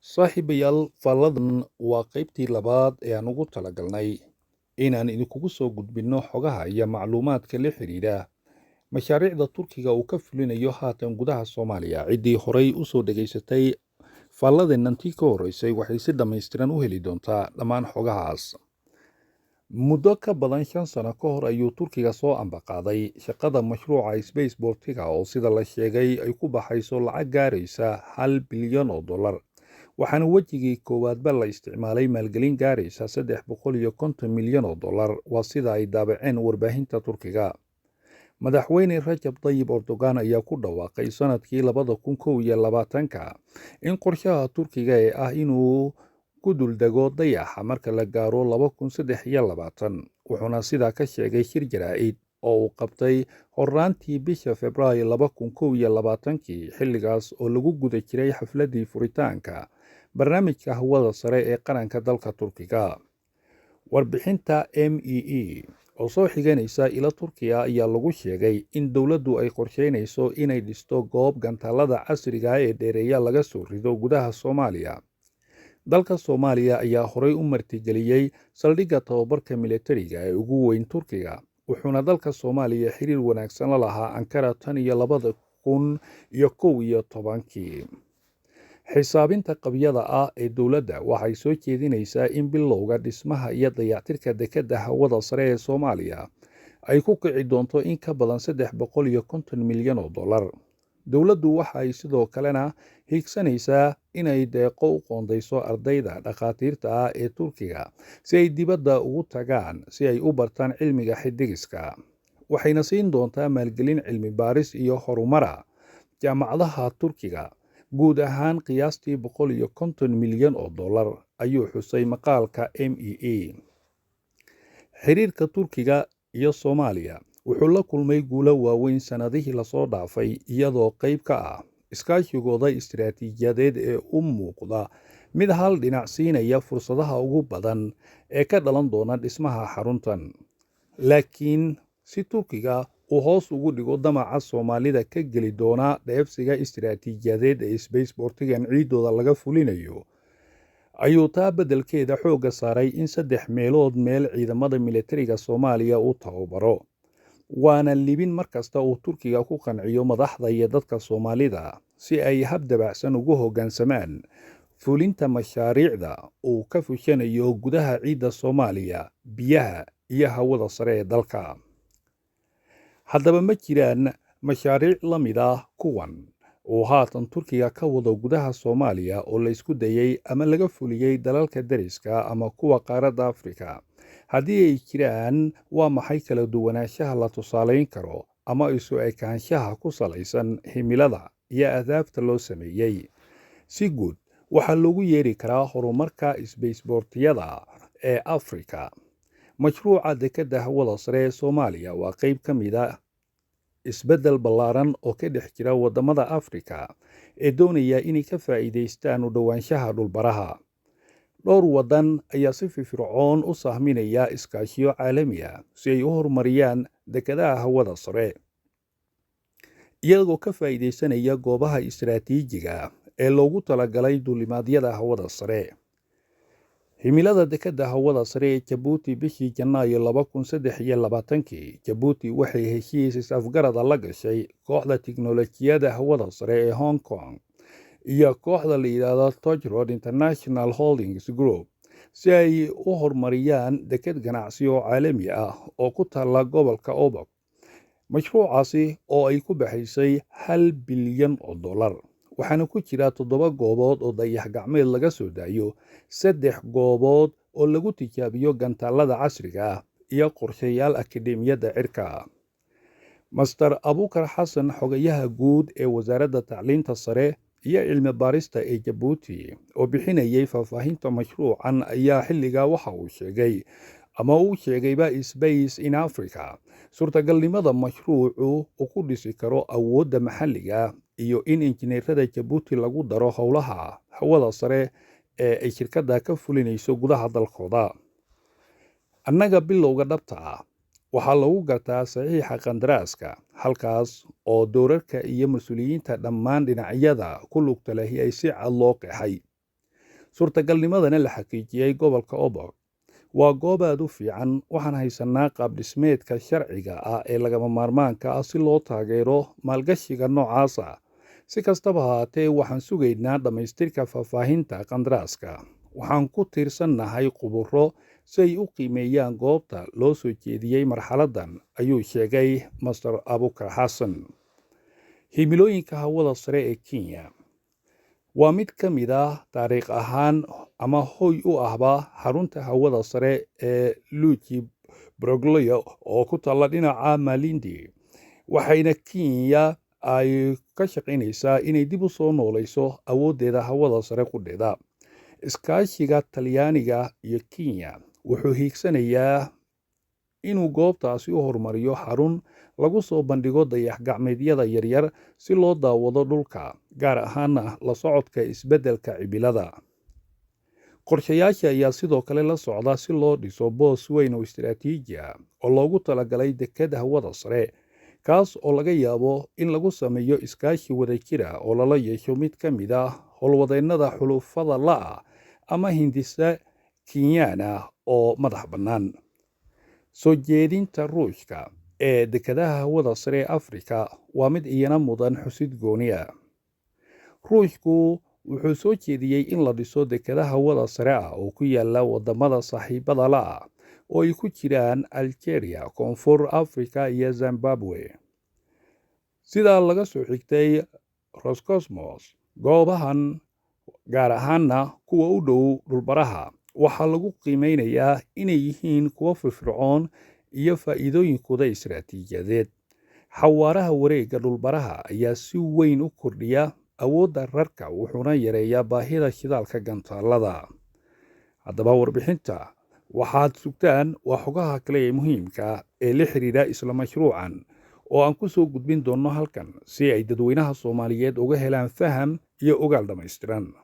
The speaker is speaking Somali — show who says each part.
Speaker 1: Saaxiibayaal, faalladan waa qaybtii labaad ee aan ugu talagalnay inaan idinkugu soo gudbinno xogaha iyo macluumaadka la xidhiidha mashaariicda Turkiga uu ka fulinayo haatan gudaha Soomaaliya. Ciddii horay u soo dhegaysatay faalladeenantii ka horreysay waxay si dhammaystiran u heli doontaa dhammaan xogahaas. Muddo ka badan 5 sano ka hor ayuu Turkiga soo ambaqaaday shaqada mashruuca Space-Bolt-ga oo sida la sheegay ay ku baxayso lacag gaaraysa $1 bilyan, waxaana wejigii koowaadba la isticmaalay maalgelin gaaraysa $350 milyan. Waa sida ay daabaceen warbaahinta Turkiga. Madaxweyne Rajab Tayyip Erdogan ayaa ku dhawaaqay sanadkii 2021 in qorshaha Turkiga ee ah inuu ku duldego dayaxa marka la gaaro 2023, wuxuuna sidaa ka sheegay shir jaraa'id oo uu qabtay horraantii bisha Febraayo 2021, xilligaas oo lagu guda jiray xafladdii furitaanka barnaamijka hawada sare ee qaranka dalka Turkiga. Warbixinta MEE oo soo xiganaysa ilo Turkiya ayaa lagu sheegay in dowladdu ay qorsheynayso inay dhisto goob gantaallada casriga ah ee dheereeya laga soo rido gudaha Soomaaliya. Dalka Soomaaliya ayaa horay u martigeliyey saldhigga tababarka militariga ee ugu weyn Turkiga, wuxuuna dalka Soomaaliya xiriir wanaagsan la lahaa Ankara tan iyo 2011. Xisaabinta qabyada ah ee dowladda waxay soo jeedinaysaa in bilowga dhismaha iyo dayactirka dekedda hawada sare ee Soomaaliya ay ku kici doonto in ka badan $350 milyan. Dowladdu waxa ay sidoo kalena hiigsanaysaa inay deeqo u qoondayso ardayda dhakhaatiirta ah ee Turkiga si ay dibadda ugu tagaan si ay u bartaan cilmiga xiddigiska, waxayna siin doontaa maalgelin cilmi baaris iyo horumara jaamacadaha Turkiga. Guud ahaan qiyaastii $150 milyan, ayuu xusay maqaalka MEE. Xiriirka Turkiga iyo Soomaaliya wuxuu la kulmay guulo waaweyn sanadihii lasoo dhaafay, iyadoo qayb ka ah iskaashigooda istiraatiijiyadeed ee u muuqda mid hal dhinac siinaya fursadaha ugu badan ee ka dhalan doona dhismaha xaruntan. Laakiin si Turkiga uu hoos ugu dhigo damaca Soomaalida ka geli doona dheefsiga istiraatiijiyadeed ee Space-Bolt-gan ciidooda laga fulinayo, ayuu taa beddelkeeda xoogga saaray in 3 meelood meel ciidamada militariga Soomaaliya uu tababaro. Waana libin markasta uu Turkiga ku qanciyo madaxda iyo dadka Soomaalida si ay hab dabacsan ugu hoggaansamaan fulinta mashaariicda uu ka fushanayo gudaha ciidda Soomaaliya, biyaha iyo hawada sare ee dalka. Haddaba ma jiraan mashaariic la mid ah kuwan uu haatan Turkiga ka wado gudaha Soomaaliya oo la isku dayay ama laga fuliyey dalalka deriska ama kuwa qaaradda Afrika? Haddii ay jiraan, waa maxay kala duwanaanshaha la tusaalayn karo ama isu ekaanshaha ku salaysan himilada iyo ahdaafta loo sameeyey? Si guud, waxaa loogu yeeri karaa horumarka Space-Bolt-yada ee Afrika. Mashruuca dekedda hawada sare ee Soomaaliya waa qayb ka mid ah isbeddel ballaaran oo ka dhex jira waddamada Afrika ee doonaya inay ka faa'iidaystaan u dhowaanshaha dhulbaraha. Dhowr waddan ayaa si firfircoon u sahminaya iskaashiyo caalami ah si ay u horumariyaan dekedaha hawada sare, iyagoo ka faa'iidaysanaya goobaha istiraatiijiga ee loogu talagalay duulimaadyada hawada sare. Himilada dekedda hawada sare ee Jabuuti bishii Janaayo 2023, Jabuuti waxay heshiis is-afgarada la gashay kooxda tiknoolajiyadda hawada sare ee Hong Kong iyo kooxda la yidhaahdo Touch Road International Holdings Group si ay u horumariyaan deked ganacsi oo caalami ah oo ku taalla gobolka Obok. Mashruucaasi oo ay ku baxaysay $1 bilyan, waxaana ku jira 7 goobood oo dayax-gacmeed laga soo daayo, 3 goobood oo lagu tijaabiyo gantaallada casriga ah, iyo qorshayaal akadeemiyadda cirka. Master Abuukar Xasan, xogayaha guud ee wasaaradda tacliinta sare iyo cilmi baarista ee Jabuuti, oo bixinayay faahfaahinta mashruucan, ayaa xilligaa waxa uu sheegay uu sheegayba Space in Africa suurtagalnimada mashruucu uu ku dhisi karo awoodda maxalliga iyo in injineerada Jabuuti lagu daro howlaha hawada sare ee ay shirkadda ka fulinayso gudaha dalkooda. Annaga bilowga dhabta ah waxaa lagu gartaa saxiixa qandaraaska, halkaas oo doorarka iyo mas'uuliyiinta dhammaan dhinacyada ku lugta lahi ay si cad loo qeexay. suurtagalnimadana la xaqiijiyey gobolka Obok waa goob aad u fiican, waxaan haysanaa qaab dhismeedka sharciga ah ee lagama maarmaanka ah si loo taageero maalgashiga noocaas ah. Si kastaba ha ahaatee, waxaan sugaynaa dhammaystirka faahfaahinta qandaraaska. Waxaan ku tiirsannahay khuburo si ay u qiimeeyaan goobta loo soo jeediyey marxaladdan, ayuu sheegay Master Abukar Xasan. Himilooyinka hawada sare ee Kenya waa mid ka mid ah taariikh ahaan ama hoy u ahba xarunta hawada sare ee Luchi Broglio oo ku taalla dhinaca Malindi, waxayna Kenya ay ka shaqaynaysaa inay dib u soo noolayso awooddeeda hawada sare qudheeda. Iskaashiga Talyaaniga iyo Kenya wuxuu hiigsanayaa inuu goobtaasi u horumariyo xarun lagu soo bandhigo dayax-gacmeedyada yaryar si loo daawado dhulka, gaar ahaana la socodka isbeddelka cimilada. Qorshayaasha ayaa sidoo kale la socda si loo dhiso boos weyn oo istiraatiiji ah oo loogu talagalay dekedda hawada sare, kaas oo laga yaabo in lagu sameeyo iskaashi wadajir ah oo lala yeesho mid ka mid ah howlwadeennada xulufada la'ah ama hindise Kenyaan ah oo madax bannaan. Soo jeedinta Ruushka ee dekedaha hawada sare ee Afrika waa mid iyana mudan xusid gooni ah. Ruushku wuxuu soo jeediyey in la dhiso dekedaha hawada sare ah oo ku yaala waddamada saaxiibada la'ah oo ay ku jiraan Algeria, Koonfur Afrika iyo Zimbabwe. Sidaa laga soo xigtay Roscosmos, goobahan gaar ahaana kuwa u dhow dhulbaraha waxaa lagu qiimeynayaa inay yihiin kuwo firfircoon iyo faa'iidooyinkooda istiraatiijiyadeed. Xawaaraha wareegga dhulbaraha ayaa si weyn u kordhiya awoodda rarka, wuxuuna yareeyaa baahida shidaalka gantaallada. Haddaba warbixinta waxaad sugtaan waa xogaha kale ee muhiimka ee la xiriira isla mashruucan oo aan ku soo gudbin doonno halkan si ay dadweynaha Soomaaliyeed uga helaan faham iyo ogaal dhammaystiran.